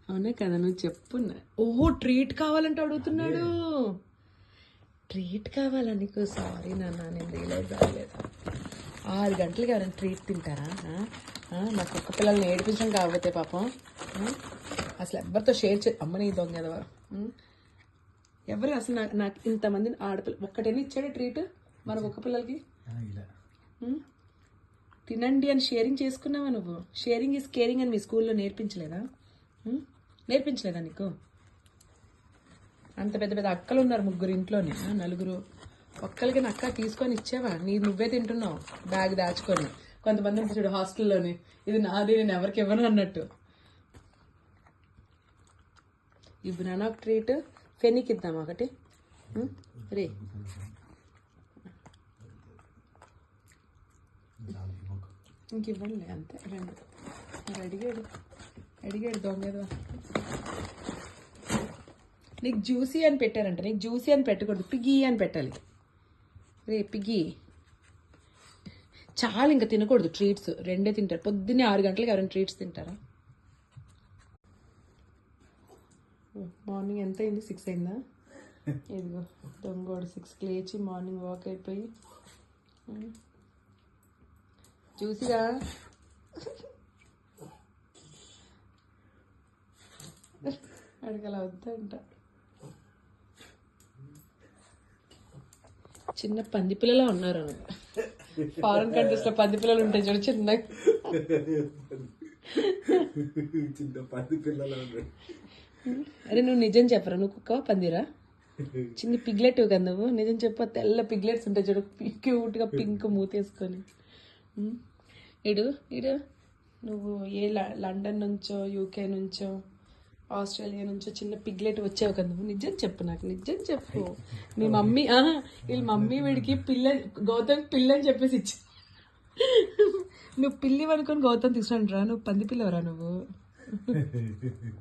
అవునా కదా, నువ్వు చెప్పు. ఓహో, ట్రీట్ కావాలంటే అడుగుతున్నాడు. ట్రీట్ కావాలా నీకు? సారీ నాన్న, నేను రియలైజ్ అవ్వలేదు. 6 గంటలకి ఎవరైనా ట్రీట్ తింటారా? నా కుక్క పిల్లల్ని ఏడిపించడం కాకపోతే పాపం. అసలు ఎవరితో షేర్ అమ్మని దొంగ ఎదవా. ఎవరు అసలు నాకు ఇంతమంది ఆడపిల్ల ఒక్కటైనా ఇచ్చాడు ట్రీట్ మన కుక్క పిల్లలకి? తినండి అని షేరింగ్ చేసుకున్నావా నువ్వు? షేరింగ్ ఈజ్ కేరింగ్ అని మీ స్కూల్లో నేర్పించలేదా? నేర్పించలేదా నీకు? అంత పెద్ద పెద్ద అక్కలు ఉన్నారు, 3 ఇంట్లోనే, 4. ఒక్కరికి అక్క తీసుకొని ఇచ్చావా? నువ్వే తింటున్నావు బ్యాగ్ దాచుకొని. కొంతమంది ఉంటుంది చూడు హాస్టల్లోని, ఇది నాది, నేను ఎవరికి ఇవ్వను అన్నట్టు. ఇప్పుడు నాన్న ఒక ట్రీట్, ఫెనీకి ఇద్దామా ఒకటి? రే ఇంక ఇవ్వండి అంతే, 2 అడిగాడు దొంగ. నీకు జ్యూసీ అని పెట్టారంట, నీకు జ్యూసీ అని పెట్టకూడదు, పిగ్గీ అని పెట్టాలి. రే పిగ్గీ, చాలా ఇంకా తినకూడదు ట్రీట్స్, 2 తింటారు. పొద్దున్నే 6 గంటలకి ఎవరైనా ట్రీట్స్ తింటారా? మార్నింగ్ ఎంత అయింది? 6 అయిందా? ఇదిగో దొంగోడు 6కి లేచి మార్నింగ్ వాక్ అయిపోయి జ్యూసీగా అడగల వద్దంట. చిన్న పంది పిల్లలా ఉన్నారు. ఫారెన్ కంట్రీస్ లో పంది పిల్లలు ఉంటాయి చూడు, చిన్న పంది పిల్లలు. అరే నువ్వు నిజం చెప్పరా, నువ్వు కుక్క పందిరా? చిన్న పిగ్లెట్ కదా నువ్వు, నిజం చెప్ప. తెల్ల పిగ్లెట్స్ ఉంటాయి చూడు, క్యూట్ గా పింక్ మూతేసుకొని. ఇడు నువ్వు ఏ లండన్ నుంచో, యూకే నుంచో, ఆస్ట్రేలియా నుంచో చిన్న పిగ్లెట్ వచ్చావు కదా నువ్వు. నిజం చెప్పు, నాకు నిజం చెప్పు. మీ మమ్మీ వీళ్ళ మమ్మీ వీడికి గౌతమ్ పిల్లని చెప్పేసి ఇచ్చా. నువ్వు పిల్లి అనుకొని గౌతమ్ తీసుకుని రా, నువ్వు పంది పిల్లవరా నువ్వు?